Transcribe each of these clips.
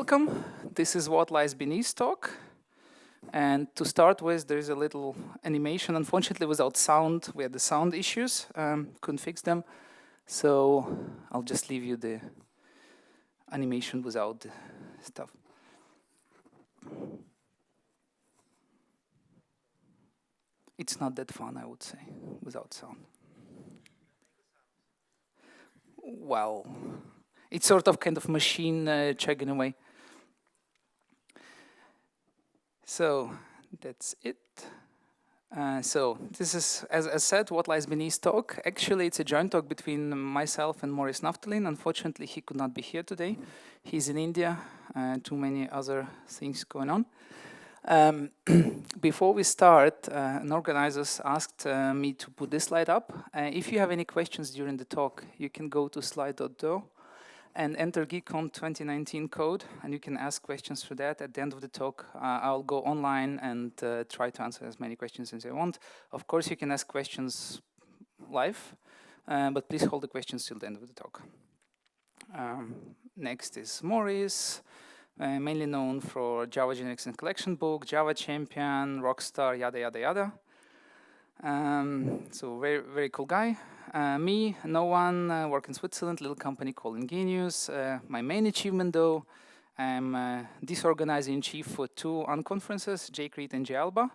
welcome. This is What Lies Beneath talk. And to start with, there is a little animation, unfortunately without sound. We had the sound issues, couldn't fix them. So I'll just leave you the animation without the stuff. It's not that fun, I would say, without sound. Well, it's sort of kind of machine check in a way. So that's it. So this is, as I said, What Lies Beneath talk. Actually, it's a joint talk between myself and Maurice Naftalin. Unfortunately, he could not be here today. He's in India, too many other things going on. Before we start, an organizers asked me to put this slide up. If you have any questions during the talk, you can go to sli.do and enter GeeCON 2019 code, and you can ask questions for that. At the end of the talk, I'll go online and try to answer as many questions as I want. Of course, you can ask questions live, but please hold the questions till the end of the talk. Next is Maurice. Mainly known for Java Generics and Collection Book, Java Champion, Rockstar, yada, yada, yada. So very, very cool guy. Me, no one, work in Switzerland, little company called Ingenious. My main achievement though, I'm disorganizer in chief for 2 unconferences, JCREAT and JALBA.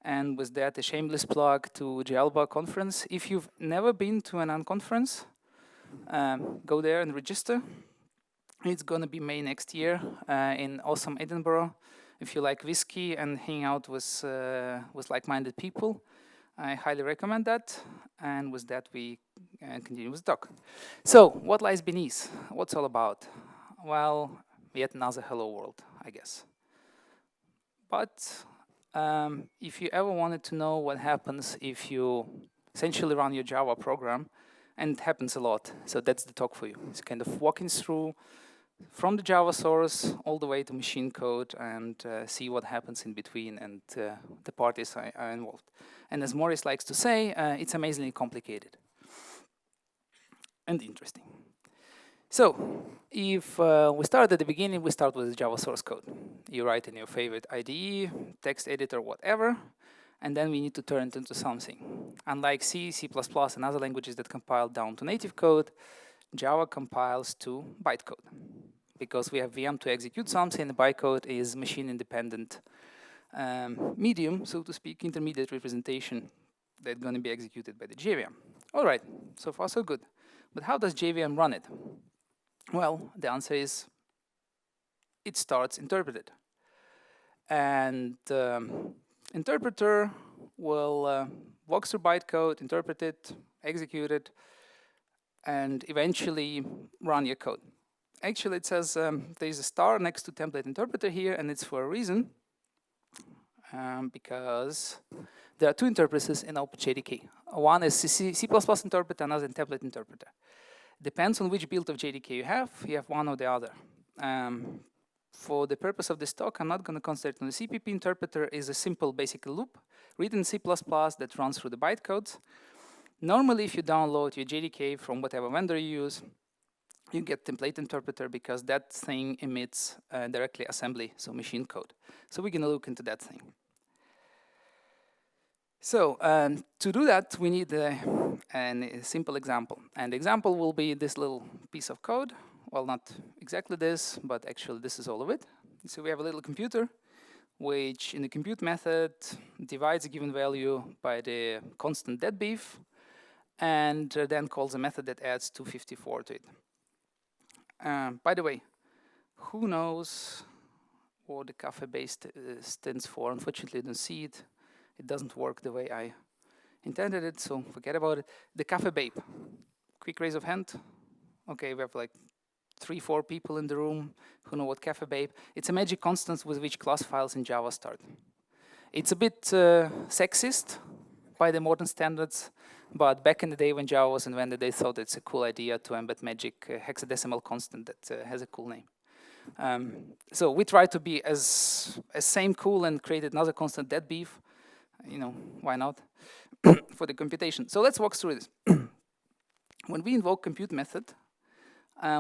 And with that, a shameless plug to JALBA conference. If you've never been to an unconference, go there and register. It's gonna be May next year in awesome Edinburgh. If you like whiskey and hang out with like-minded people, I highly recommend that. And with that, we continue with the talk. So, what lies beneath? What's it all about? Well, yet another hello world, I guess. But if you ever wanted to know what happens if you essentially run your Java program, and it happens a lot, so that's the talk for you. It's kind of walking through from the Java source all the way to machine code and see what happens in between and the parties are involved. And as Maurice likes to say, it's amazingly complicated and interesting. So if we start at the beginning, we start with the Java source code. You write in your favorite IDE, text editor, whatever, and then we need to turn it into something. Unlike C, C++, and other languages that compile down to native code, Java compiles to bytecode. Because we have VM to execute something, the bytecode is machine-independent medium, so to speak, intermediate representation that's going to be executed by the JVM. All right, so far so good. But how does JVM run it? Well, the answer is it starts interpreted. And interpreter will walk through bytecode, interpret it, execute it, and eventually run your code. Actually, it says there's a star next to template interpreter here, and it's for a reason, because there are 2 interpreters in OpenJDK. One is C++ interpreter, another is template interpreter. Depends on which build of JDK you have one or the other. For the purpose of this talk, I'm not going to concentrate on the CPP interpreter. Is a simple basic loop written in C++ that runs through the bytecodes. Normally, if you download your JDK from whatever vendor you use, you get template interpreter because that thing emits directly assembly, so machine code. So we're going to look into that thing. So to do that, we need a simple example. And the example will be this little piece of code. Well, not exactly this, but actually this is all of it. So we have a little computer, which in the compute method divides a given value by the constant deadbeef, and then calls a method that adds 254 to it. By the way, who knows what the cafe base stands for? Unfortunately, I don't see it. It doesn't work the way I intended it, so forget about it. The cafe babe. Quick raise of hand. Okay, we have like 3-4 people in the room who know what cafe babe. It's a magic constant with which class files in Java start. It's a bit sexist by the modern standards, but back in the day when Java was invented, they thought it's a cool idea to embed magic hexadecimal constant that has a cool name. So we tried to be as same cool and created another constant deadbeef. You know, why not? For the computation. So let's walk through this. When we invoke compute method,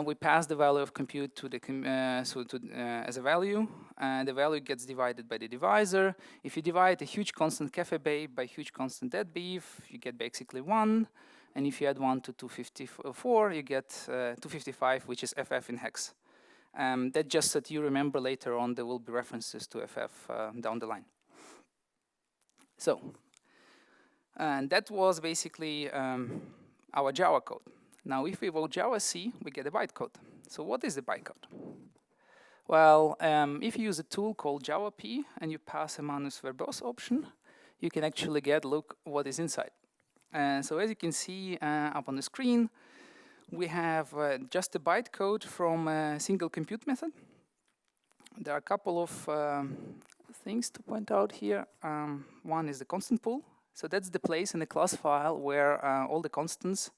We pass the value of compute to the as a value, and the value gets divided by the divisor. If you divide a huge constant cafe babe by huge constant dead beef, you get basically 1. And if you add 1 to 254, you get 255, which is FF in hex. That just so that you remember later on, there will be references to FF down the line. So, and that was basically our Java code. Now, if we vote Java C, we get a bytecode. So what is the bytecode? Well, if you use a tool called Java P and you pass a manus verbose option, you can actually look what is inside. So as you can see up on the screen, we have just a bytecode from a single compute method. There are a couple of things to point out here. One is the constant pool. So that's the place in the class file where all the constants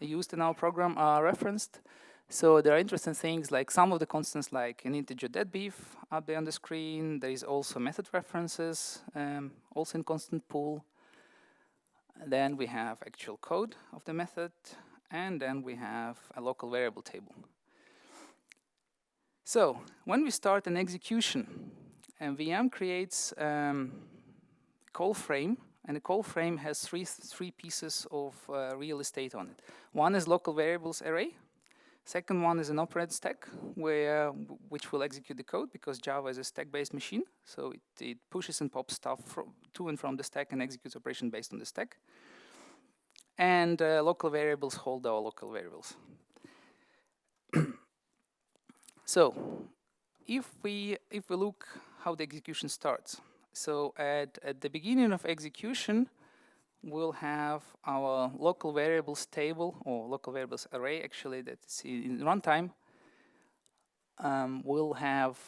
used in our program are referenced. So there are interesting things like some of the constants, like an integer dead beef up there on the screen. There is also method references, also in constant pool. Then we have actual code of the method, and then we have a local variable table. So when we start an execution, VM creates call frame. And the call frame has three pieces of real estate on it. One is local variables array. Second one is an operand stack, which will execute the code because Java is a stack-based machine. So it pushes and pops stuff to and from the stack and executes operation based on the stack. And local variables hold our local variables. So if we look how the execution starts. So at the beginning of execution, we'll have our local variables table, or local variables array, actually, that's in runtime. We'll have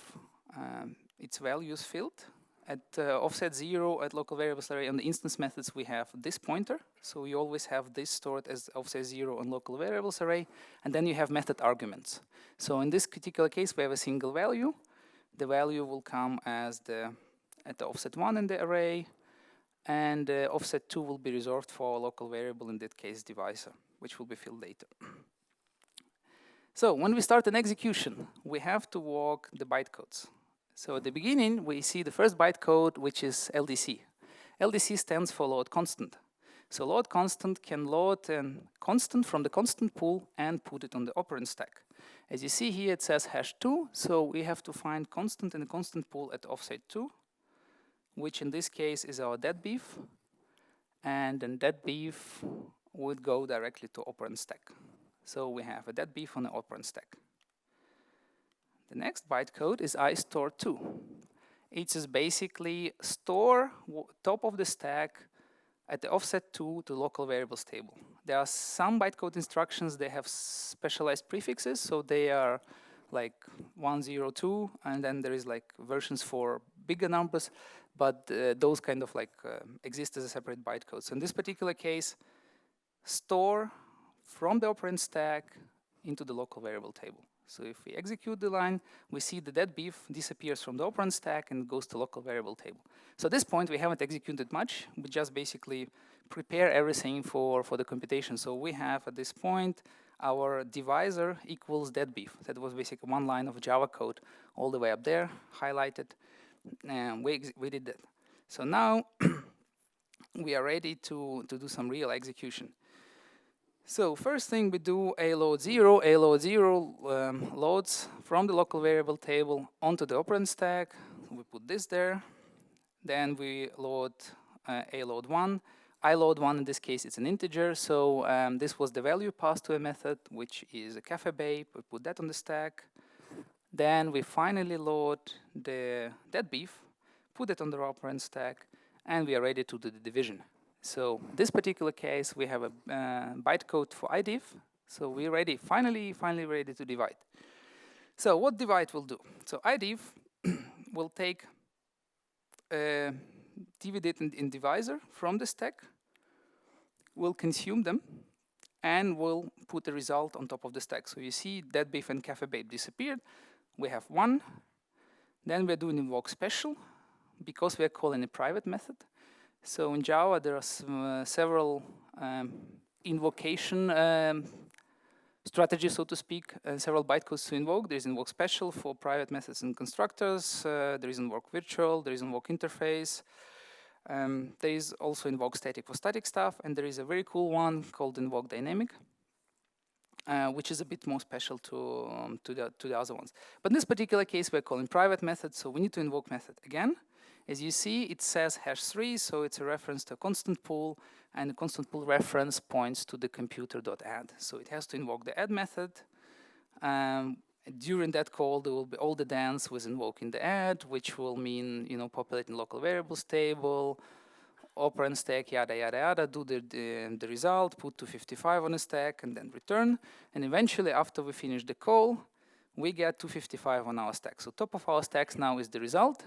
its values filled. At offset 0 at local variables array on the instance methods, we have this pointer. So we always have this stored as offset 0 on local variables array. And then you have method arguments. So in this particular case, we have a single value. The value will come as at the offset 1 in the array, and offset 2 will be reserved for a local variable, in that case divisor, which will be filled later. So when we start an execution, we have to walk the bytecodes. So at the beginning, we see the first bytecode, which is LDC. LDC stands for load constant. So load constant can load a constant from the constant pool and put it on the operand stack. As you see here, it says #2, so we have to find constant in the constant pool at offset 2, which in this case is our dead beef, and then dead beef would go directly to operand stack. So we have a dead beef on the operand stack. The next bytecode is iStore2. It is basically store top of the stack at the offset 2 to local variables table. There are some bytecode instructions, they have specialized prefixes, so they are like 102, and then there is like versions for bigger numbers, but those kind of like exist as a separate bytecode. So in this particular case, store from the operand stack into the local variable table. So if we execute the line, we see the dead beef disappears from the operand stack and goes to local variable table. So at this point, we haven't executed much. We just basically prepare everything for the computation. So we have at this point our divisor equals dead beef. That was basically one line of Java code all the way up there, highlighted, and we did that. So now we are ready to do some real execution. So first thing we do load 0. Load 0 loads from the local variable table onto the operand stack. We put this there. Then we load load 1. Load 1 in this case it's an integer. So this was the value passed to a method, which is a cafe babe. We put that on the stack. Then we finally load the dead beef, put it on the operand stack, and we are ready to do the division. So this particular case, we have a bytecode for idiv. So we're ready, finally ready to divide. So what divide will do? So idiv will take dividend in divisor from the stack, will consume them, and will put the result on top of the stack. So you see dead beef and cafe babe disappeared. We have 1. Then we're doing invoke special because we are calling a private method. So in Java, there are several invocation strategy, so to speak, several bytecodes to invoke. There is invoke special for private methods and constructors. There is invoke virtual. There is invoke interface. There is also invoke static for static stuff. And there is a very cool one called invoke dynamic, which is a bit more special to the other ones. But in this particular case, we're calling private method, so we need to invoke method again. As you see, it says #3, so it's a reference to a constant pool, and the constant pool reference points to the computer.add. So it has to invoke the add method. During that call, there will be all the dance with invoking the add, which will mean, populating local variables table, operand stack, yada, yada, yada, do the result, put 255 on a stack, and then return. And eventually, after we finish the call, we get 255 on our stack. So top of our stacks now is the result.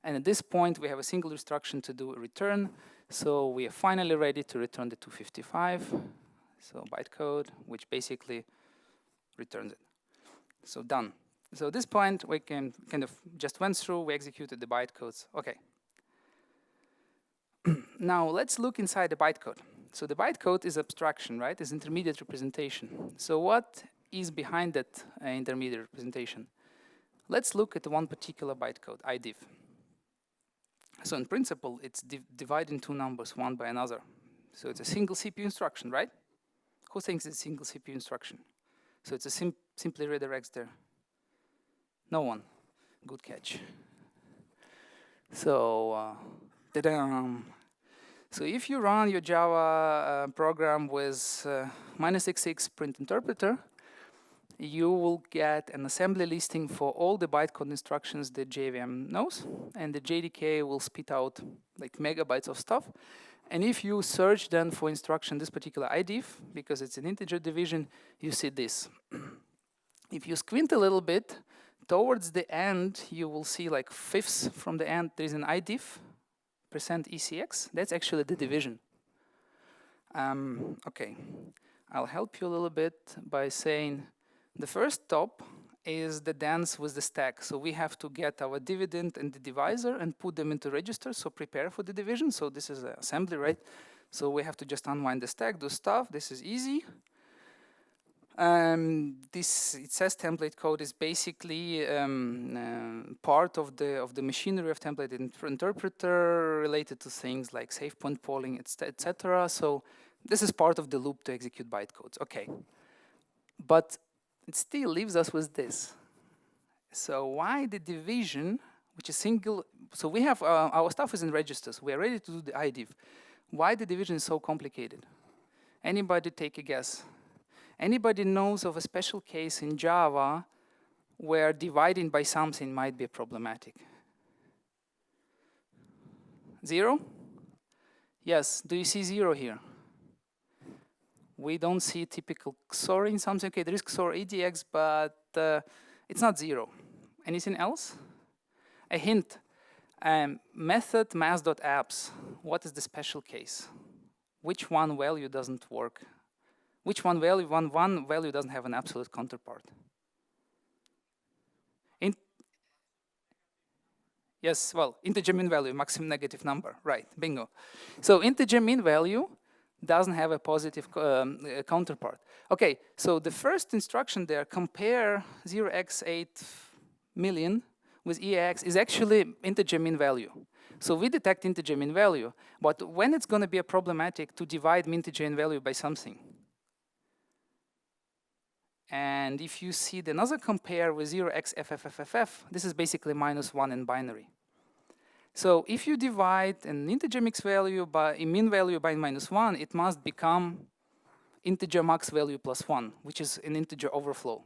And at this point, we have a single instruction to do a return. So we are finally ready to return the 255. So bytecode, which basically returns it. So done. So at this point, we can kind of just went through, we executed the bytecodes. Okay. Now let's look inside the bytecode. So the bytecode is abstraction, right? It's intermediate representation. So what is behind that intermediate representation? Let's look at one particular bytecode, IDIV. So in principle, it's dividing two numbers, one by another. So it's a single CPU instruction, right? Who thinks it's a single CPU instruction? So it's a simply redirects there. No one. Good catch. So, so if you run your Java program with -XX print interpreter, you will get an assembly listing for all the bytecode instructions that JVM knows, and the JDK will spit out like megabytes of stuff. And if you search then for instruction, this particular IDIV, because it's an integer division, you see this. If you squint a little bit, towards the end, you will see like fifths from the end, there is an IDIV, %ECX, that's actually the division. Okay, I'll help you a little bit by saying, the first top is the dance with the stack. So we have to get our dividend and the divisor and put them into registers, so prepare for the division. So this is an assembly, right? So we have to just unwind the stack, do stuff. This is easy. This, it says template code is basically part of the machinery of template interpreter related to things like safe point polling, etc. So this is part of the loop to execute bytecodes. Okay, but it still leaves us with this. So why the division, which is single, so we have, our stuff is in registers. We are ready to do the IDIV. Why the division is so complicated? Anybody take a guess? Anybody knows of a special case in Java where dividing by something might be problematic? 0? Yes, do you see 0 here? We don't see typical XOR in something. Okay, there is XOR EDX, but it's not 0. Anything else? A hint. Method mass.apps. What is the special case? Which one value doesn't work? Which one value doesn't have an absolute counterpart? Yes, well, integer mean value, maximum negative number. Right, bingo. So integer mean value doesn't have a positive counterpart. Okay, so the first instruction there, compare 0x8 million with EAX, is actually integer mean value. So we detect integer mean value, but when it's going to be a problematic to divide integer mean value by something? And if you see the another compare with 0xFFFFF, this is basically -1 in binary. So if you divide an integer mix value by a mean value by -1, it must become integer max value +1, which is an integer overflow.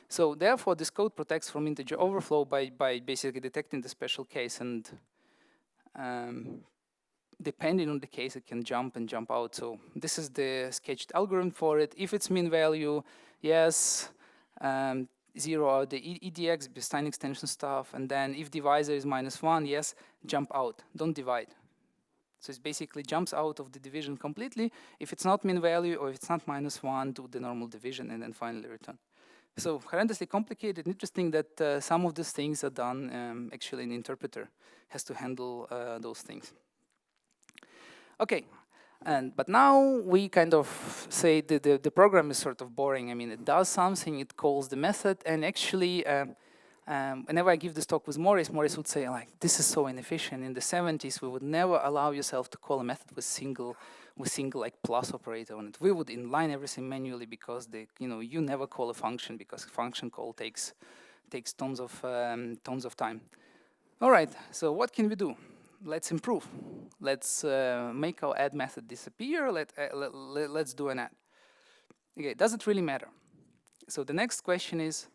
So therefore, this code protects from integer overflow by basically detecting the special case, and depending on the case, it can jump and jump out. So this is the sketched algorithm for it. If it's mean value, yes, 0 are the EDX, Stein extension stuff, and then if divisor is -1, yes, jump out, don't divide. So it basically jumps out of the division completely. If it's not mean value or if it's not -1, do the normal division and then finally return. So horrendously complicated. Interesting that some of these things are done actually an interpreter has to handle those things. Okay, But now we kind of say the program is sort of boring. I mean, it does something, it calls the method, and actually, whenever I give this talk with Maurice would say, like, this is so inefficient. In the 70s, we would never allow yourself to call a method with single like plus operator on it. We would inline everything manually because you never call a function because function call takes tons of time. All right, so what can we do? Let's improve. Let's make our add method disappear. Let's do an add. Okay, does it really matter? So the next question is,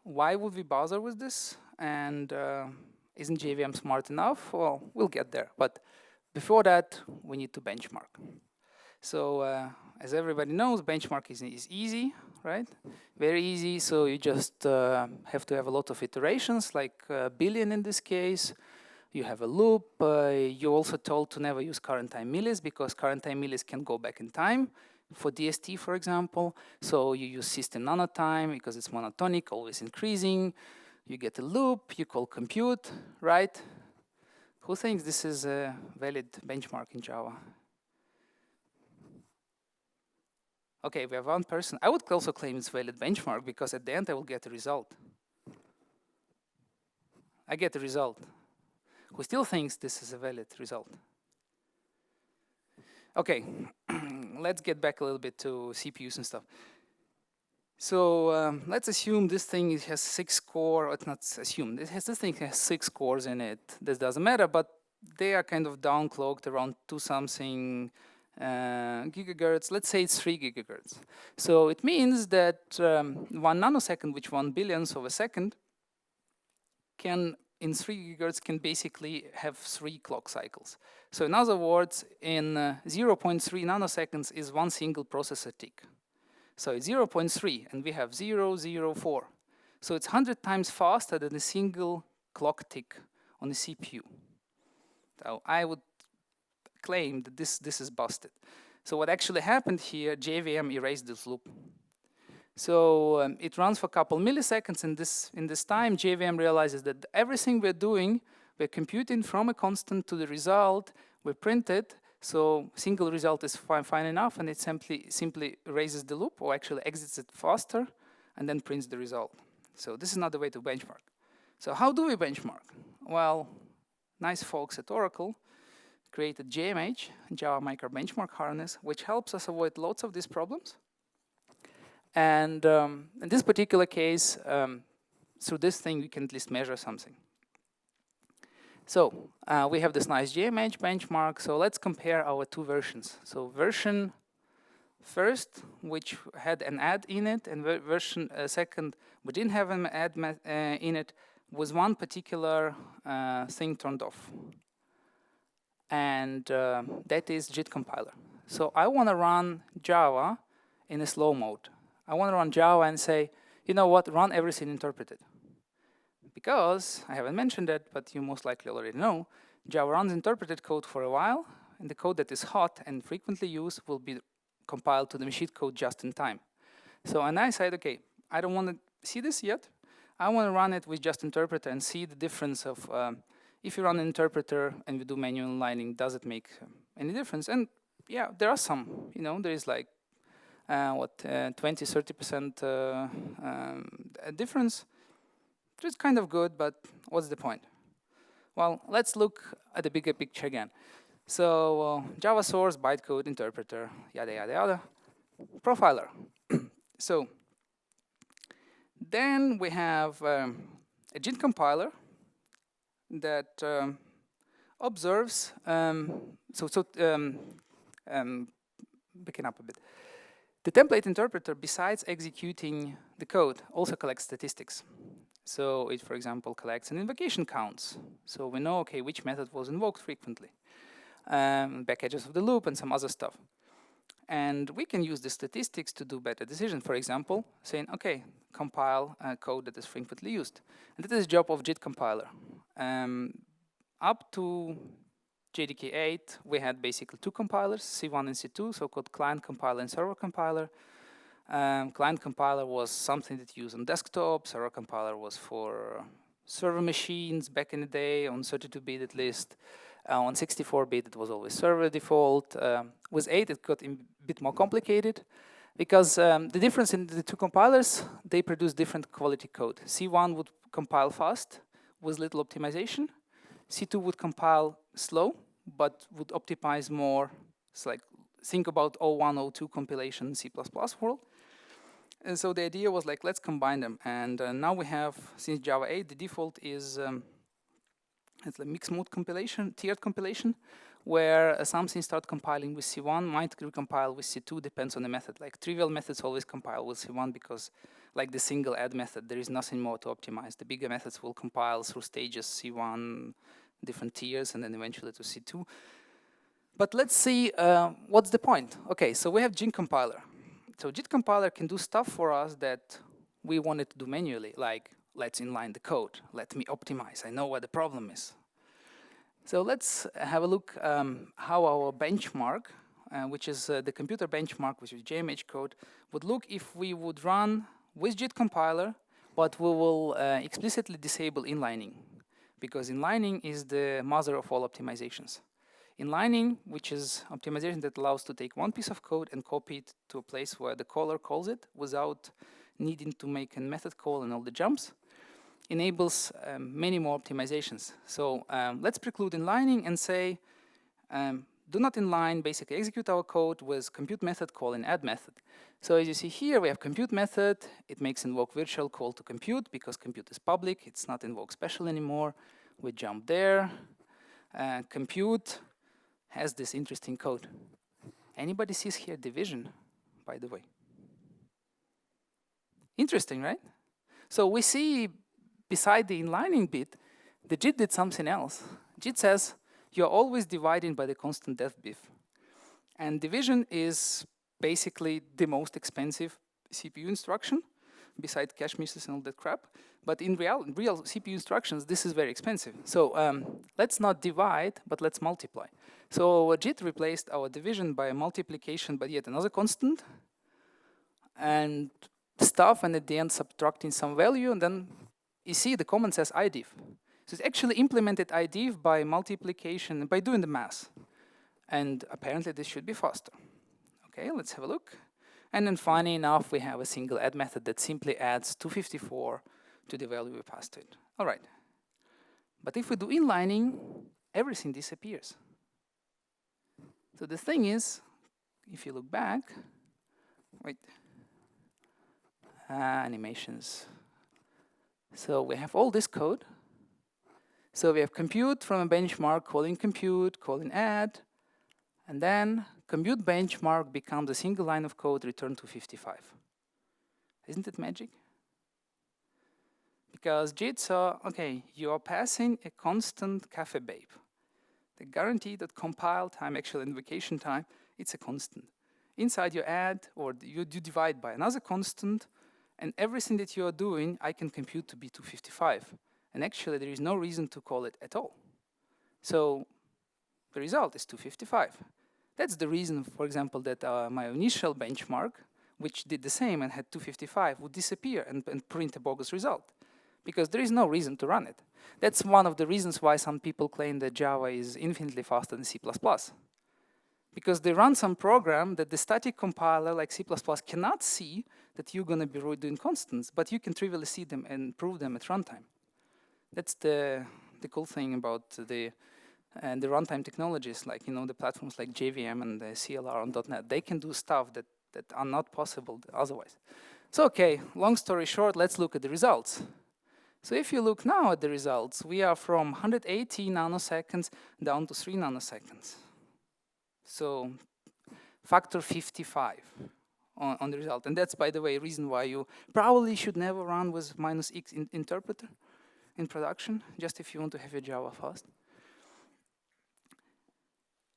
why would we bother with this? And isn't JVM smart enough? Well, we'll get there. But before that, we need to benchmark. So as everybody knows, benchmark is easy, right? Very easy. So you just have to have a lot of iterations, like a billion in this case. You have a loop. You're also told to never use current time millis because current time millis can go back in time. For DST, for example, so you use system nanotime because it's monotonic, always increasing. You get a loop, you call compute, right? Who thinks this is a valid benchmark in Java? Okay, we have one person. I would also claim it's valid benchmark because at the end I will get a result. I get a result. Who still thinks this is a valid result? Okay, let's get back a little bit to CPUs and stuff. So let's assume this thing has 6 cores. It's not assume. This thing has 6 cores in it. This doesn't matter, but they are kind of downclocked around 2-something gigahertz. Let's say it's 3 gigahertz. So it means that 1 nanosecond, which 1 billionth of a second, in 3 gigahertz can basically have 3 clock cycles. So in other words, in 0.3 nanoseconds is 1 single processor tick. So it's 0.3, and we have 0, 0, 4. So it's 100 times faster than a single clock tick on the CPU. So I would claim that this is busted. So what actually happened here, JVM erased this loop. So it runs for a couple milliseconds, and in this time, JVM realizes that everything we're doing, we're computing from a constant to the result, we print it, so single result is fine enough, and it simply erases the loop, or actually exits it faster, and then prints the result. So this is not the way to benchmark. So how do we benchmark? Well, nice folks at Oracle created JMH, Java Micro Benchmark Harness, which helps us avoid lots of these problems. And in this particular case, through this thing, we can at least measure something. So we have this nice JMH benchmark. So let's compare our 2 versions. So version first, which had an add in it, and version second, we didn't have an add in it, was one particular thing turned off. And that is JIT compiler. So I want to run Java in a slow mode. I want to run Java and say, you know what, run everything interpreted. Because, I haven't mentioned that, but you most likely already know, Java runs interpreted code for a while, and the code that is hot and frequently used will be compiled to the machine code just in time. So, and I said, okay, I don't want to see this yet. I want to run it with just interpreter and see the difference of, if you run an interpreter and we do manual inlining, does it make any difference? And yeah, there are some, there is like, 20-30% difference, which is kind of good, but what's the point? Well, let's look at the bigger picture again. So Java source, bytecode, interpreter, yada, yada, yada, profiler. So then we have a JIT compiler that observes, picking up a bit. The template interpreter, besides executing the code, also collects statistics. So it, for example, collects an invocation counts. So we know, okay, which method was invoked frequently, back edges of the loop, and some other stuff. And we can use the statistics to do better decisions. For example, saying, okay, compile code that is frequently used. And that is the job of JIT compiler. Up to JDK 8, we had basically 2 compilers, C1 and C2, so-called client compiler and server compiler. Client compiler was something that you use on desktop. Server compiler was for server machines back in the day on 32-bit at least. On 64-bit, it was always server default. With 8, it got a bit more complicated because the difference in the two compilers, they produce different quality code. C1 would compile fast with little optimization. C2 would compile slow, but would optimize more. It's like, think about 01, 02 compilation C++ world. And so the idea was like, let's combine them. And now we have, since Java 8, the default is it's like mixed mode compilation, tiered compilation, where something starts compiling with C1, might recompile with C2, depends on the method. Like trivial methods always compile with C1 because like the single add method, there is nothing more to optimize. The bigger methods will compile through stages, C1, different tiers, and then eventually to C2. But let's see what's the point. Okay, so we have JIT compiler. So JIT compiler can do stuff for us that we wanted to do manually, like let's inline the code, let me optimize, I know what the problem is. So let's have a look how our benchmark, which is the computer benchmark, which is JMH code, would look if we would run with JIT compiler, but we will explicitly disable inlining, because inlining is the mother of all optimizations. Inlining, which is optimization that allows to take one piece of code and copy it to a place where the caller calls it without needing to make a method call and all the jumps, enables many more optimizations. So let's preclude inlining and say, do not inline, basically execute our code with compute method call and add method. So as you see here, we have compute method. It makes invoke virtual call to compute because compute is public. It's not invoke special anymore. We jump there. Compute has this interesting code. Anybody sees here division, by the way? Interesting, right? So we see beside the inlining bit, the JIT did something else. JIT says you're always dividing by the constant def bif. And division is basically the most expensive CPU instruction, besides cache misses and all that crap. But in real CPU instructions, this is very expensive. So let's not divide, but let's multiply. So JIT replaced our division by a multiplication by yet another constant, and stuff, and at the end subtracting some value, and then you see the comment says idiff. So it's actually implemented idiff by multiplication, by doing the math. And apparently this should be faster. Okay, let's have a look. And then funny enough, we have a single add method that simply adds 254 to the value we passed to it. All right. But if we do inlining, everything disappears. So the thing is, if you look back, wait, animations. So we have all this code. So we have compute from a benchmark, calling compute, calling add, and then compute benchmark becomes a single line of code, return 255. Isn't it magic? Because JIT saw, okay, you are passing a constant cafe babe. The guaranteed compile time, actual invocation time, it's a constant. Inside you add, or you divide by another constant, and everything that you are doing, I can compute to be 255. And actually, there is no reason to call it at all. So the result is 255. That's the reason, for example, that my initial benchmark, which did the same and had 255, would disappear and print a bogus result, because there is no reason to run it. That's one of the reasons why some people claim that Java is infinitely faster than C++. Because they run some program that the static compiler, like C++, cannot see that you're going to be doing constants, but you can trivially see them and prove them at runtime. That's the cool thing about the runtime technologies, like the platforms like JVM and the CLR on .NET. They can do stuff that are not possible otherwise. So okay, long story short, let's look at the results. So if you look now at the results, we are from 180 nanoseconds down to 3 nanoseconds. So factor 55 on the result. And that's, by the way, a reason why you probably should never run with -x interpreter in production, just if you want to have your Java fast.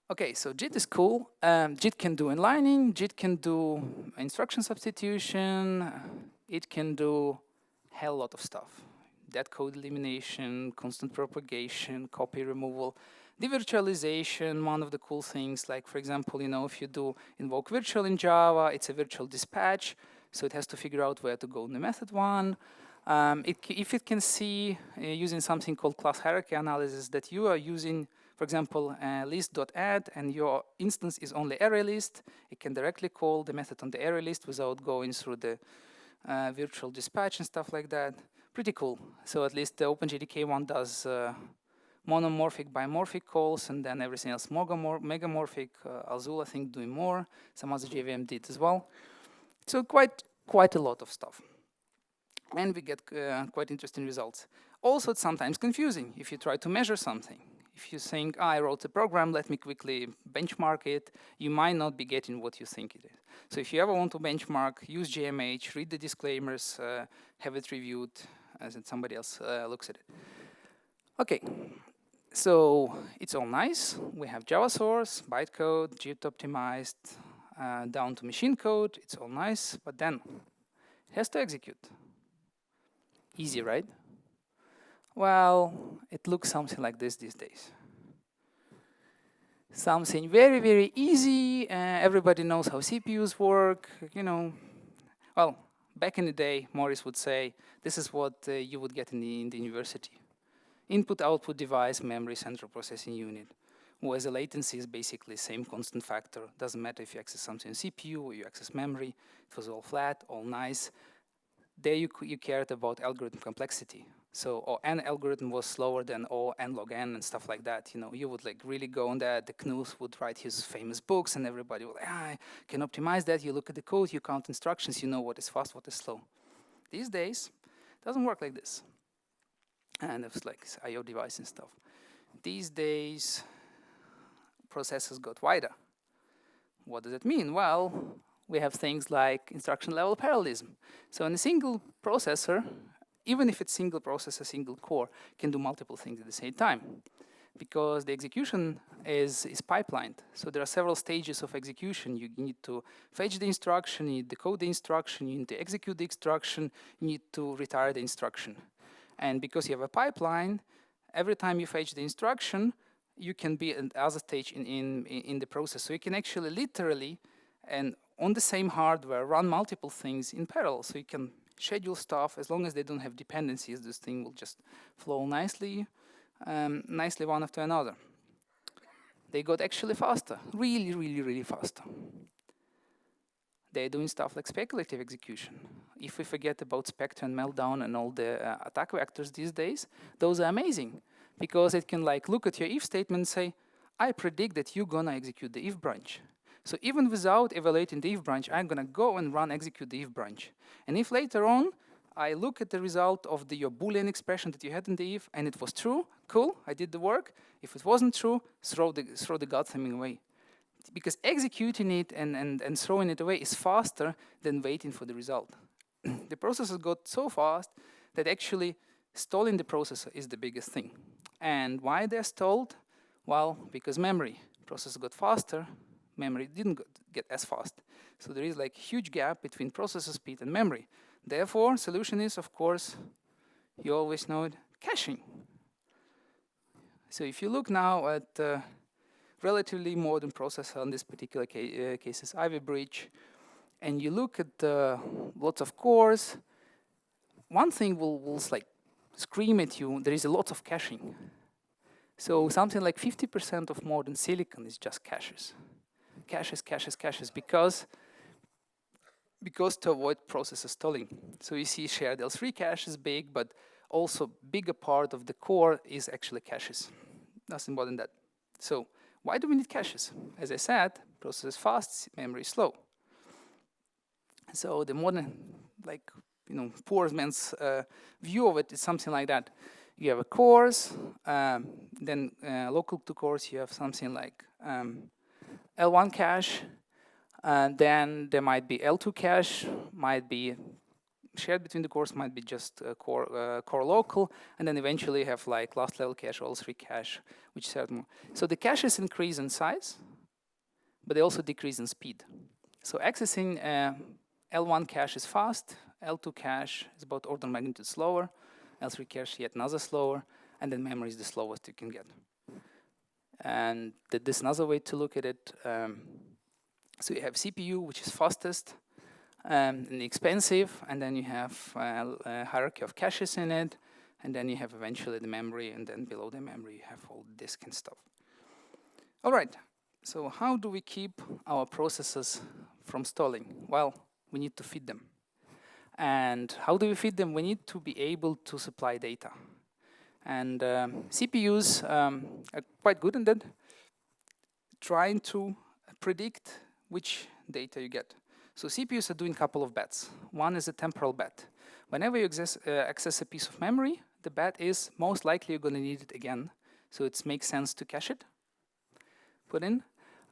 Okay, so JIT is cool. JIT can do inlining, JIT can do instruction substitution, it can do a hell lot of stuff. Dead code elimination, constant propagation, copy removal, devirtualization, one of the cool things, like for example, if you do invoke virtual in Java, it's a virtual dispatch, so it has to figure out where to go in the method one. If it can see, using something called class hierarchy analysis, that you are using, For example, list.add, and your instance is only ArrayList. It can directly call the method on the ArrayList without going through the virtual dispatch and stuff like that. Pretty cool. So at least the OpenJDK one does monomorphic, bimorphic calls, and then everything else megamorphic. Azul, I think, doing more. Some other JVM did as well. So quite a lot of stuff. And we get quite interesting results. Also, it's sometimes confusing if you try to measure something. If you think, I wrote a program, let me quickly benchmark it, you might not be getting what you think it is. So if you ever want to benchmark, use JMH, read the disclaimers, have it reviewed, as in somebody else looks at it. Okay, so it's all nice. We have Java source, bytecode, JIT optimized, down to machine code. It's all nice, but then it has to execute. Easy, right? Well, it looks something like this these days. Something very, very easy. Everybody knows how CPUs work. You know, well, back in the day, Maurice would say, this is what you would get in the university. Input-output device, memory, central processing unit. Whereas the latency is basically the same constant factor. Doesn't matter if you access something in CPU or you access memory. It was all flat, all nice. There you cared about algorithm complexity. So n algorithm was slower than n log n and stuff like that. You know, you would like really go on that. The Knuth would write his famous books, and everybody would I can optimize that. You look at the code, you count instructions, you know what is fast, what is slow. These days, it doesn't work like this. And it's like I/O device and stuff. These days, processors got wider. What does it mean? Well, we have things like instruction level parallelism. So in a single processor, even if it's single processor, single core, can do multiple things at the same time, because the execution is pipelined. So there are several stages of execution. You need to fetch the instruction, you need to decode the instruction, you need to execute the instruction, you need to retire the instruction. And because you have a pipeline, every time you fetch the instruction, you can be at other stage in the process. So you can actually literally, and on the same hardware, run multiple things in parallel. So you can schedule stuff as long as they don't have dependencies. This thing will just flow nicely one after another. They got actually faster, really, really, really faster. They're doing stuff like speculative execution. If we forget about Spectre and Meltdown and all the attack vectors these days, those are amazing, because it can like look at your if statement and say, I predict that you're gonna execute the if branch. So even without evaluating the if branch, I'm gonna go and execute the if branch. And if later on, I look at the result of your Boolean expression that you had in the if, and it was true, cool, I did the work. If it wasn't true, throw the godtheming away. Because executing it and throwing it away is faster than waiting for the result. The processor got so fast that actually stalling the processor is the biggest thing. And why they're stalled? Well, because memory. Processor got faster, memory didn't get as fast. So there is like a huge gap between processor speed and memory. Therefore, solution is, of course, you always know it, caching. So if you look now at relatively modern processor on this particular cases, Ivy Bridge, and you look at lots of cores, one thing will like scream at you, there is a lot of caching. So something like 50% of modern silicon is just caches. Caches, because to avoid processor stalling. So you see shared L3 cache is big, but also bigger part of the core is actually caches. Nothing more than that. So why do we need caches? As I said, processor is fast, memory is slow. So the modern, like, poor man's view of it is something like that. You have a cores, then local to cores, you have something like L1 cache, then there might be L2 cache, might be shared between the cores, might be just core local, and then eventually you have like last level cache, L3 cache, which is more. So the caches increase in size, but they also decrease in speed. So accessing L1 cache is fast, L2 cache is about order of magnitude slower, L3 cache yet another slower, and then memory is the slowest you can get. And this is another way to look at it. So you have CPU, which is fastest and expensive, and then you have a hierarchy of caches in it, and then you have eventually the memory, and then below the memory you have all the disk and stuff. All right, so how do we keep our processes from stalling? Well, we need to feed them. And how do we feed them? We need to be able to supply data. And CPUs are quite good in that, trying to predict which data you get. So CPUs are doing a couple of bets. One is a temporal bet. Whenever you access a piece of memory, the bet is most likely you're going to need it again. So it makes sense to cache it, put in.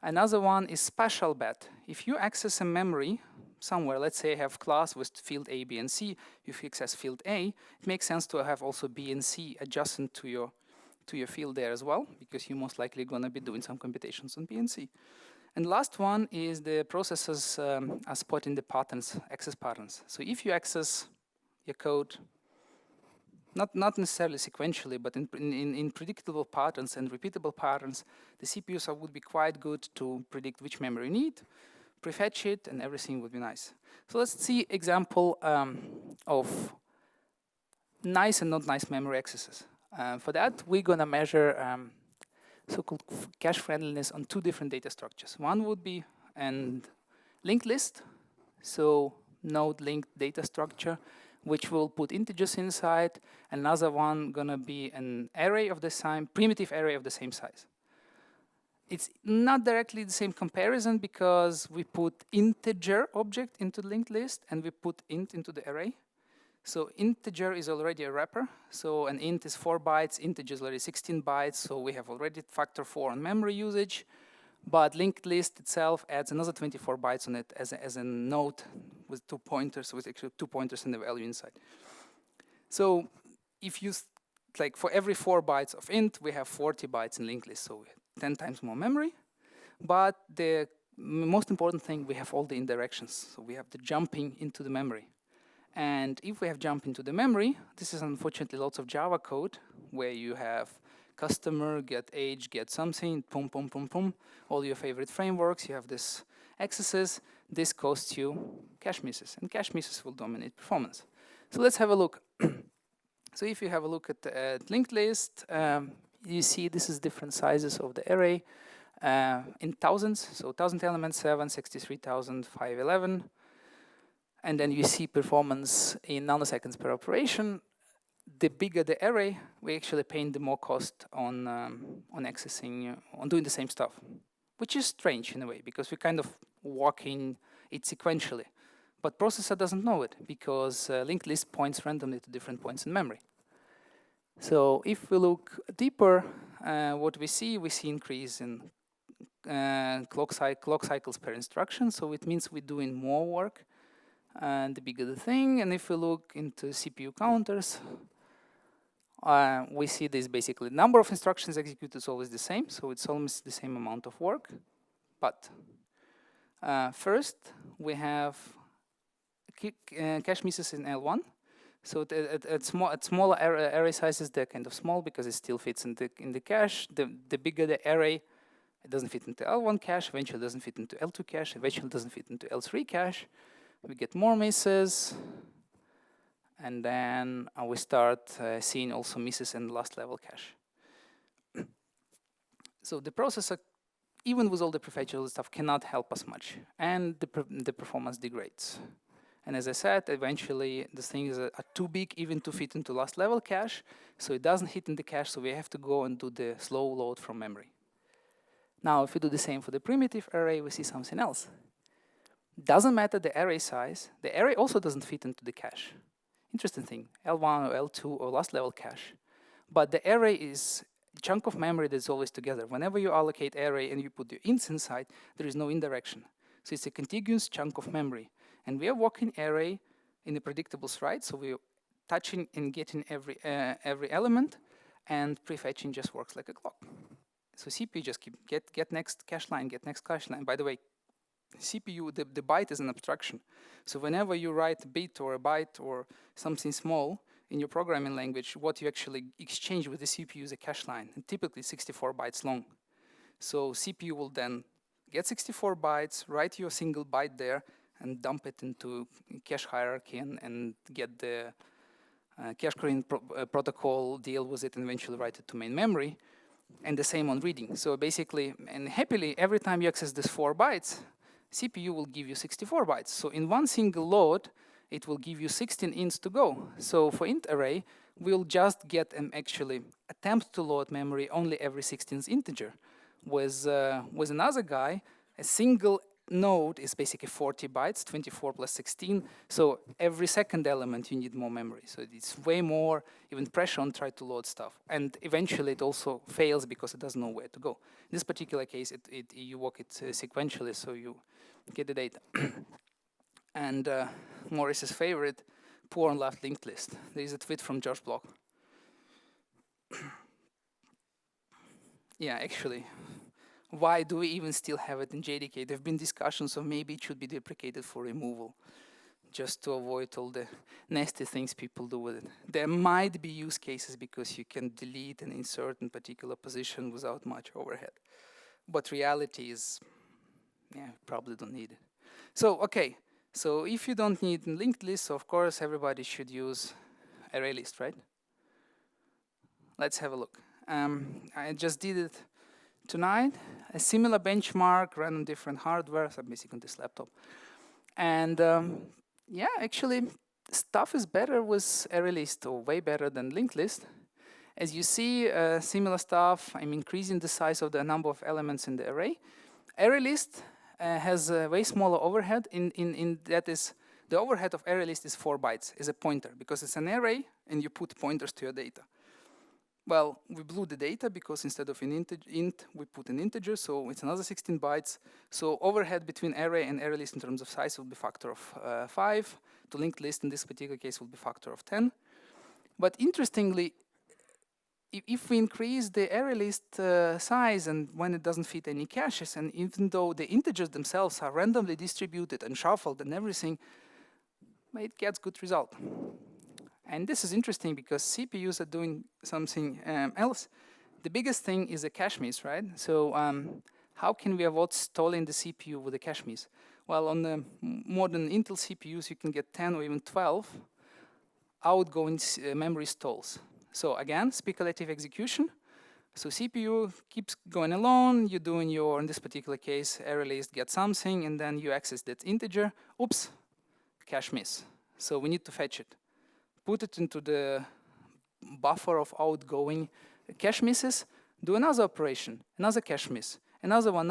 Another one is spatial bet. If you access a memory somewhere, let's say I have class with field A, B, and C. If you access field A, it makes sense to have also B and C adjacent to your field there as well, because you're most likely going to be doing some computations on B and C. And last one is the processes are spotting the patterns, access patterns. So if you access your code, not necessarily sequentially, but in predictable patterns and repeatable patterns, the CPUs would be quite good to predict which memory you need, prefetch it, and everything would be nice. So let's see example of nice and not nice memory accesses. For that, we're going to measure so-called cache friendliness on two different data structures. One would be a linked list, so node linked data structure, which will put integers inside. Another one gonna be an array of the same, primitive array of the same size. It's not directly the same comparison because we put integer object into the linked list and we put int into the array. So integer is already a wrapper. So an int is 4 bytes, integer is already 16 bytes. So we have already factor 4 on memory usage. But linked list itself adds another 24 bytes on it as a node with 2 pointers, with actually 2 pointers and the value inside. So if you, like for every 4 bytes of int, we have 40 bytes in linked list. So 10 times more memory. But the most important thing, we have all the indirections. So we have the jumping into the memory. And if we have jump into the memory, this is unfortunately lots of Java code where you have customer, get age, get something, boom, boom, boom, boom, all your favorite frameworks, you have this accesses, this costs you cache misses, and cache misses will dominate performance. So let's have a look. So if you have a look at the linked list, you see this is different sizes of the array in thousands, so 1,000 elements, 7, 63,511. And then you see performance in nanoseconds per operation. The bigger the array, we actually paying the more cost on accessing, on doing the same stuff, which is strange in a way because we're kind of walking it sequentially. But processor doesn't know it because linked list points randomly to different points in memory. So if we look deeper, what we see increase in clock cycles per instruction. So it means we're doing more work. And the bigger the thing, and if we look into CPU counters, we see this basically number of instructions executed is always the same, so it's almost the same amount of work. But first, we have cache misses in L1. So at smaller array sizes, they're kind of small because it still fits in the cache. The bigger the array, it doesn't fit into L1 cache, eventually doesn't fit into L2 cache, eventually doesn't fit into L3 cache. We get more misses, and then we start seeing also misses in the last level cache. So the processor, even with all the prefetchable stuff, cannot help us much, and the performance degrades. And as I said, eventually the things are too big even to fit into last level cache, so it doesn't hit in the cache, so we have to go and do the slow load from memory. Now, if we do the same for the primitive array, we see something else. Doesn't matter the array size, the array also doesn't fit into the cache. Interesting thing, L1 or L2 or last level cache. But the array is a chunk of memory that's always together. Whenever you allocate array and you put your ints inside, there is no indirection. So it's a contiguous chunk of memory. And we are walking array in a predictable stride, so we're touching and getting every element, and prefetching just works like a clock. So CPU just get next cache line, get next cache line. By the way, CPU, the byte is an abstraction. So whenever you write a bit or a byte or something small in your programming language, what you actually exchange with the CPU is a cache line, and typically 64 bytes long. So CPU will then get 64 bytes, write your single byte there, and dump it into cache hierarchy and get the cache clearing protocol, deal with it, and eventually write it to main memory. And the same on reading. So basically, and happily, every time you access this 4 bytes, CPU will give you 64 bytes. So in one single load, it will give you 16 ints to go. So for int array, we'll just get an actually attempt to load memory only every 16th integer. With another guy, a single node is basically 40 bytes, 24 plus 16. So every second element, you need more memory. So it's way more, even pressure on try to load stuff. And eventually, it also fails because it doesn't know where to go. In this particular case, you walk it sequentially, so you get the data. And Maurice's favorite, poor unloved linked list. There is a tweet from Josh Block. Yeah, actually, why do we even still have it in JDK? There have been discussions of maybe it should be deprecated for removal, just to avoid all the nasty things people do with it. There might be use cases because you can delete and insert in particular position without much overhead. But reality is, yeah, probably don't need it. So, okay, so if you don't need a linked list, of course, everybody should use ArrayList, right? Let's have a look. I just did it tonight. A similar benchmark ran on different hardware, so basically on this laptop. And yeah, actually, stuff is better with ArrayList, or way better than linked list. As you see, similar stuff. I'm increasing the size of the number of elements in the array. ArrayList has a way smaller overhead. In that is, the overhead of ArrayList is 4 bytes, is a pointer, because it's an array, and you put pointers to your data. Well, we blew the data because instead of an int, we put an integer, so it's another 16 bytes. So overhead between array and ArrayList in terms of size will be factor of 5. To linked list in this particular case will be factor of 10. But interestingly, if we increase the ArrayList size and when it doesn't fit any caches, and even though the integers themselves are randomly distributed and shuffled and everything, it gets good result. And this is interesting because CPUs are doing something else. The biggest thing is a cache miss, right? So how can we avoid stalling the CPU with a cache miss? Well, on the modern Intel CPUs, you can get 10 or even 12 outgoing memory stalls. So again, speculative execution. So CPU keeps going along. You're doing your, in this particular case, ArrayList get something, and then you access that integer. Oops, cache miss. So we need to fetch it. Put it into the buffer of outgoing cache misses, do another operation, another cache miss, another one,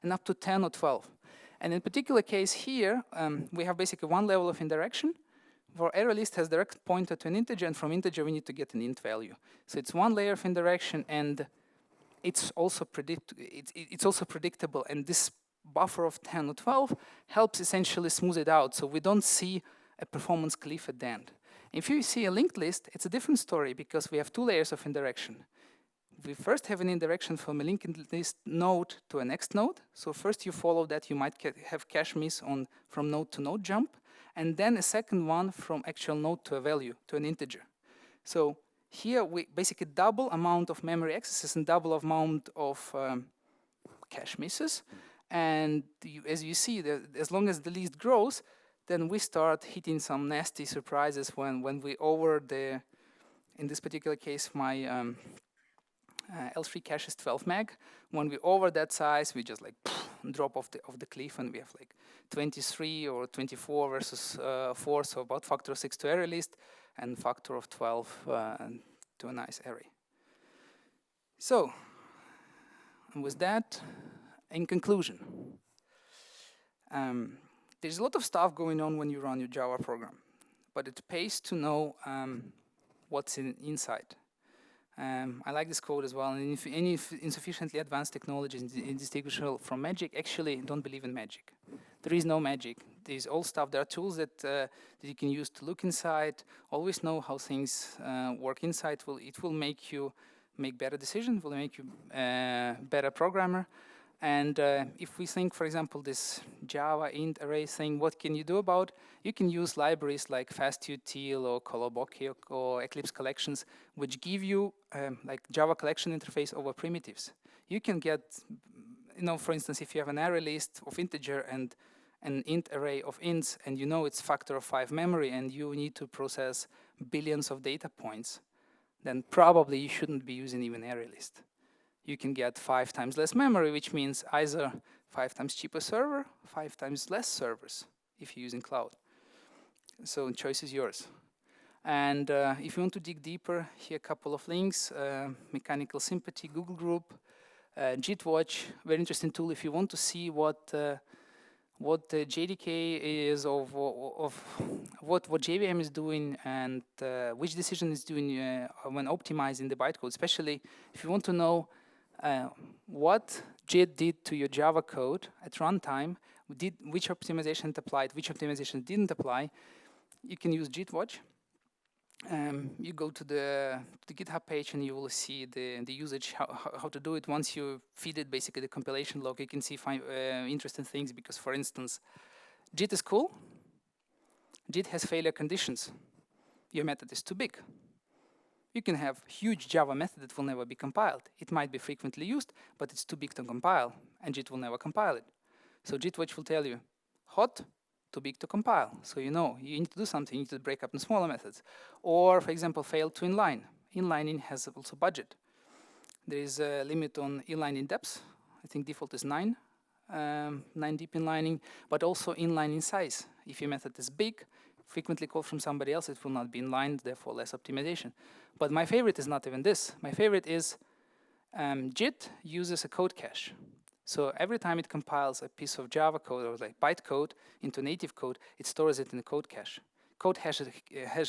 and up to 10 or 12. And in particular case here, we have basically one level of indirection. For ArrayList has direct pointer to an integer, and from integer we need to get an int value. So it's one layer of indirection, and it's also predictable. And this buffer of 10 or 12 helps essentially smooth it out, so we don't see a performance cliff at the end. If you see a linked list, it's a different story because we have 2 layers of indirection. We first have an indirection from a linked list node to a next node. So first you follow that, you might have cache miss on from node to node jump, and then a second one from actual node to a value, to an integer. So here we basically double amount of memory accesses and double amount of cache misses. And as you see, as long as the list grows, then we start hitting some nasty surprises when we over the, in this particular case, my L3 cache is 12 meg. When we over that size, we just like drop off the cliff, and we have like 23 or 24 versus 4, so about factor of 6 to ArrayList, and factor of 12 to a nice array. So, and with that, in conclusion, there's a lot of stuff going on when you run your Java program, but it pays to know what's inside. I like this quote as well. And if any insufficiently advanced technology is indistinguishable from magic, actually don't believe in magic. There is no magic. There's all stuff. There are tools that you can use to look inside. Always know how things work inside. It will make you make better decisions. Will make you better programmer. And if we think, for example, this Java int array thing, what can you do about? You can use libraries like FastUtil or Coloboki or Eclipse collections, which give you like Java collection interface over primitives. You can get, for instance, if you have an array list of integer and an int array of ints, and you know it's factor of 5 memory, and you need to process billions of data points, then probably you shouldn't be using even ArrayList. you can get 5 times less memory, which means either 5 times cheaper server, 5 times less servers if you're using cloud. So choice is yours. And if you want to dig deeper, here are a couple of links. Mechanical Sympathy, Google Group, JIT Watch, very interesting tool if you want to see what JDK is of what JVM is doing and which decision is doing when optimizing the bytecode, especially if you want to know what JIT did to your Java code at runtime, which optimization it applied, which optimization didn't apply. You can use JIT Watch. You go to the GitHub page and you will see the usage, how to do it. Once you feed it basically the compilation log, you can see interesting things because, for instance, JIT is cool. JIT has failure conditions. Your method is too big. You can have huge Java method that will never be compiled. It might be frequently used, but it's too big to compile, and JIT will never compile it. So JIT Watch will tell you, hot, too big to compile. So you know, you need to do something, you need to break up in smaller methods. Or, for example, fail to inline. Inlining has also budget. There is a limit on inlining depth. I think default is 9 deep inlining, but also inlining size. If your method is big, frequently called from somebody else, it will not be inlined, therefore less optimization. But my favorite is not even this. My favorite is JIT uses a code cache. So every time it compiles a piece of Java code or like bytecode into native code, it stores it in a code cache. Code cache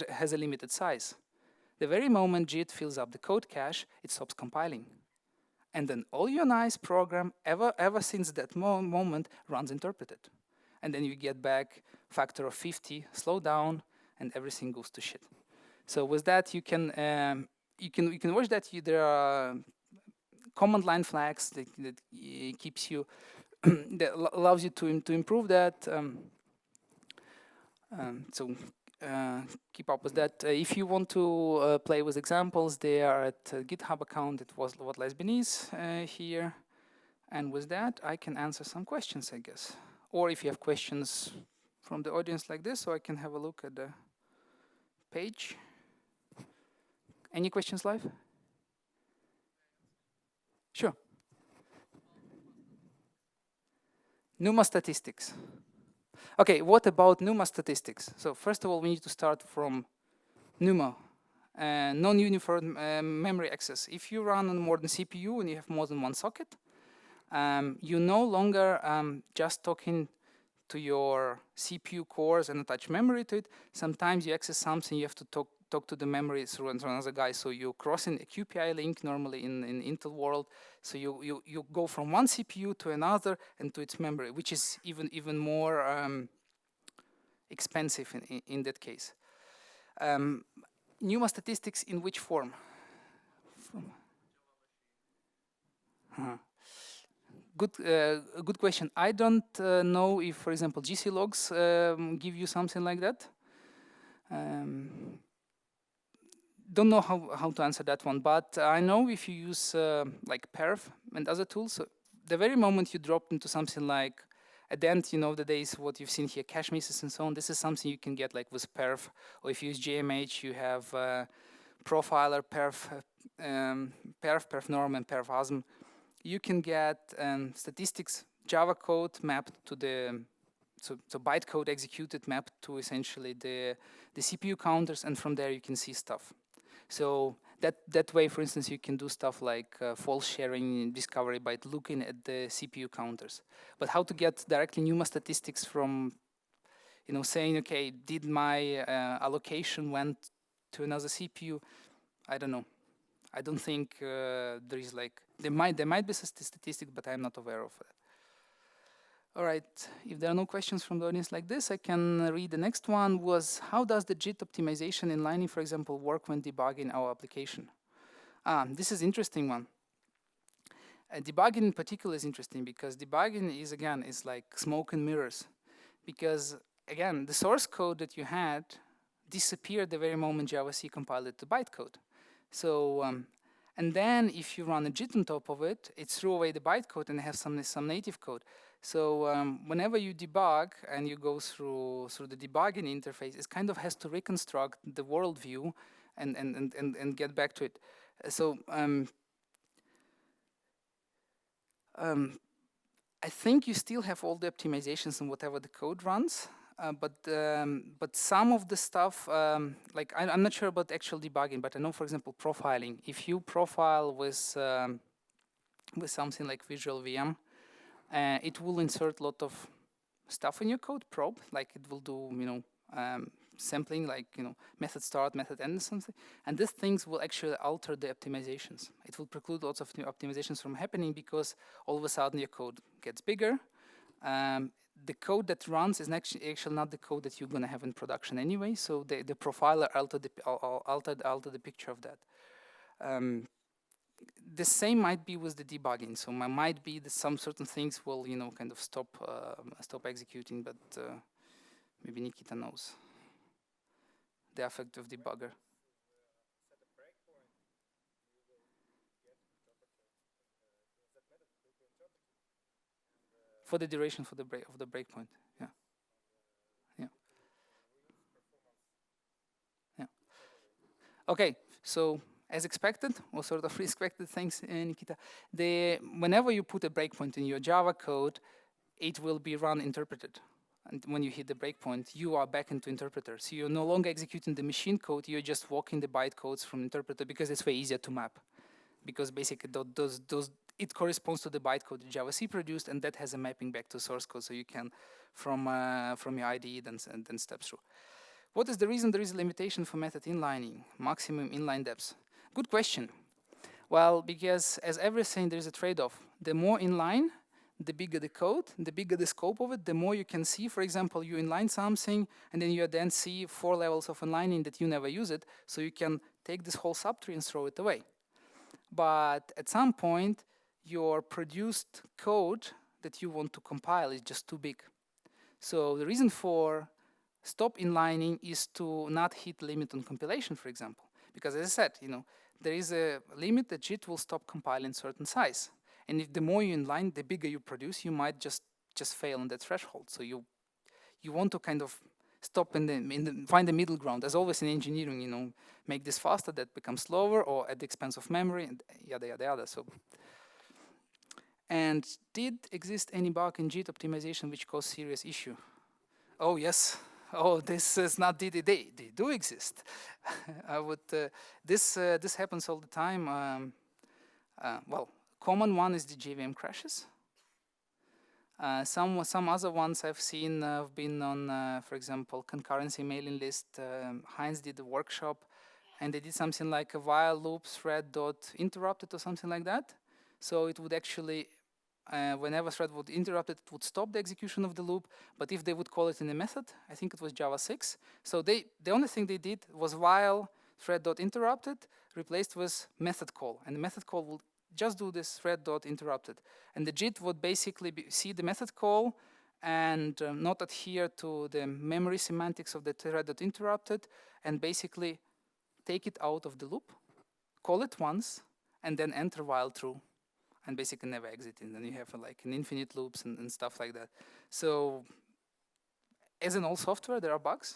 has a limited size. The very moment JIT fills up the code cache, it stops compiling. And then all your nice program ever since that moment runs interpreted. And then you get back factor of 50, slow down, and everything goes to shit. So with that, you can watch that. There are command line flags that keeps you that allows you to improve that. So keep up with that. If you want to play with examples, they are at GitHub account. It was what lies beneath here. And with that, I can answer some questions, I guess. Or if you have questions from the audience like this, so I can have a look at the page. Any questions live? Sure. NUMA statistics. Okay, what about NUMA statistics? So first of all, we need to start from NUMA, non-uniform memory access. If you run on more than CPU and you have more than one socket, you no longer just talking to your CPU cores and attach memory to it. Sometimes you access something, you have to talk to the memory through another guy. So you're crossing a QPI link normally in Intel world. So you go from one CPU to another and to its memory, which is even more expensive in that case. NUMA statistics in which form? Good question. I don't know if, for example, GC logs give you something like that. Don't know how to answer that one, but I know if you use like perf and other tools, so the very moment you drop into something like Adent, you know, the days what you've seen here, cache misses and so on, this is something you can get like with perf, or if you use JMH, you have profiler, perf norm, and perf asm. You can get statistics, Java code mapped to the, so bytecode executed mapped to essentially the CPU counters, and from there you can see stuff. So that way, for instance, you can do stuff like false sharing discovery by looking at the CPU counters. But how to get directly NUMA statistics from, you know, saying, okay, did my allocation went to another CPU? I don't know. I don't think there is like, there might be a statistic, but I'm not aware of it. All right, if there are no questions from the audience like this, I can read the next one. Was how does the JIT optimization inlining, for example, work when debugging our application? This is an interesting one. Debugging in particular is interesting because debugging is, again, is like smoke and mirrors. Because, again, the source code that you had disappeared the very moment Java-C compiled it to bytecode. So, and then if you run a JIT on top of it, it threw away the bytecode and have some native code. So whenever you debug and you go through the debugging interface, it kind of has to reconstruct the world view and get back to it. So I think you still have all the optimizations and whatever the code runs, but some of the stuff, like I'm not sure about actual debugging, but I know, for example, profiling. If you profile with something like Visual VM, it will insert a lot of stuff in your code, probe, like it will do, sampling, like, method start, method end, something. And these things will actually alter the optimizations. It will preclude lots of new optimizations from happening because all of a sudden your code gets bigger. The code that runs is actually not the code that you're going to have in production anyway. So the profiler altered the picture of that. The same might be with the debugging. So might be that some certain things will, kind of stop executing, but maybe Nikita knows the effect of debugger. For the duration of the breakpoint, yeah. Okay, so as expected, or sort of expected, thanks, Nikita. Whenever you put a breakpoint in your Java code, it will be run interpreted. And when you hit the breakpoint, you are back into interpreter. So you're no longer executing the machine code, you're just walking the bytecodes from interpreter because it's way easier to map. Because basically it corresponds to the bytecode that JavaC produced, and that has a mapping back to source code, so you can, from your IDE, then step through. What is the reason there is a limitation for method inlining, maximum inline depth? Good question. Well, because as everything, there is a trade-off. The more inline, the bigger the code, the bigger the scope of it, the more you can see. For example, you inline something, and then you then see 4 levels of inlining that you never use it, so you can take this whole subtree and throw it away. But at some point, your produced code that you want to compile is just too big. So the reason for stop inlining is to not hit limit on compilation, for example. Because as I said, there is a limit that JIT will stop compiling certain size. And if the more you inline, the bigger you produce, you might just fail on that threshold. So you want to kind of stop find the middle ground. As always in engineering, make this faster, that becomes slower, or at the expense of memory, and yada, yada, yada. So, and did exist any bug in JIT optimization which caused serious issue? Oh, yes. Oh, this is not did they do exist. I would this happens all the time. Well, common one is the JVM crashes. Some other ones I've seen have been on, for example, concurrency mailing list. Heinz did a workshop, and they did something like a while loop thread dot interrupted or something like that. So it would actually, whenever thread would interrupt it, it would stop the execution of the loop. But if they would call it in a method, I think it was Java 6. So the only thing they did was while thread dot interrupted replaced with method call, and the method call will just do this thread dot interrupted, and the JIT would basically see the method call and not adhere to the memory semantics of the thread dot interrupted, and basically take it out of the loop, call it once, and then enter while true, and basically never exit. And then you have like an infinite loops and stuff like that. So, as in all software, there are bugs.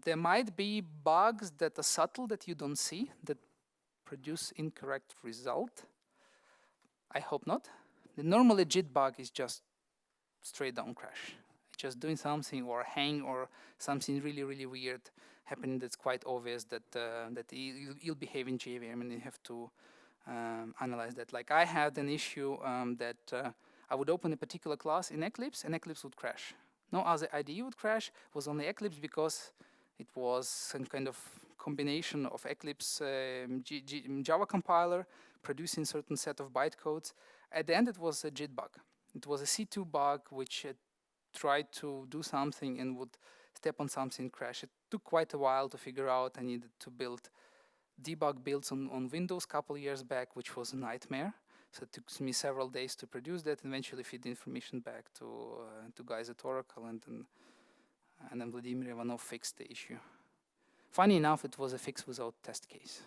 There might be bugs that are subtle that you don't see, that produce incorrect result. I hope not. The normally JIT bug is just straight down crash. Just doing something or hang or something really, really weird happening that's quite obvious that you'll behave in JVM, and you have to analyze that. Like I had an issue that I would open a particular class in Eclipse, and Eclipse would crash. No other IDE would crash. It was only Eclipse because it was some kind of combination of Eclipse Java compiler producing certain set of bytecodes. At the end, it was a JIT bug. It was a C2 bug which tried to do something and would step on something, crash. It took quite a while to figure out. I needed to build debug builds on Windows a couple of years back, which was a nightmare. So it took me several days to produce that, and eventually feed the information back to guys at Oracle, and then Vladimir Ivanov fixed the issue. Funny enough, it was a fix without test case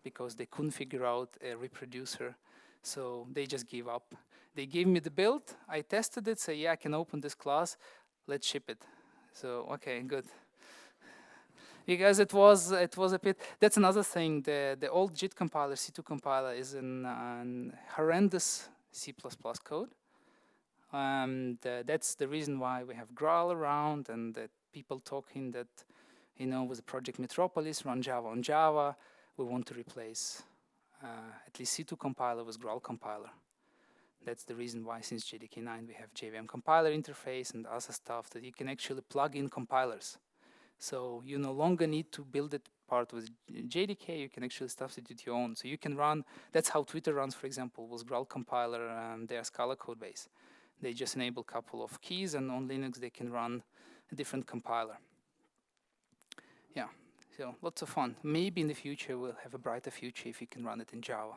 because they couldn't figure out a reproducer, so they just gave up. They gave me the build, I tested it, say, yeah, I can open this class, let's ship it. So, okay, good. Because it was a bit, that's another thing, the old JIT compiler, C2 compiler, is an horrendous C++ code. And that's the reason why we have Graal around, and that people talking that, with the project Metropolis, run Java on Java, we want to replace at least C2 compiler with Graal compiler. That's the reason why since JDK 9 we have JVM compiler interface and other stuff that you can actually plug in compilers. So you no longer need to build it part with JDK, you can actually substitute your own. So you can run, that's how Twitter runs, for example, with Graal compiler and their Scala code base. They just enable a couple of keys, and on Linux they can run a different compiler. Yeah, so lots of fun. Maybe in the future we'll have a brighter future if you can run it in Java.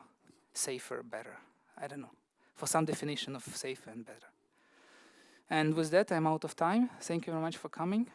Safer, better, I don't know. For some definition of safer and better. And with that, I'm out of time. Thank you very much for coming.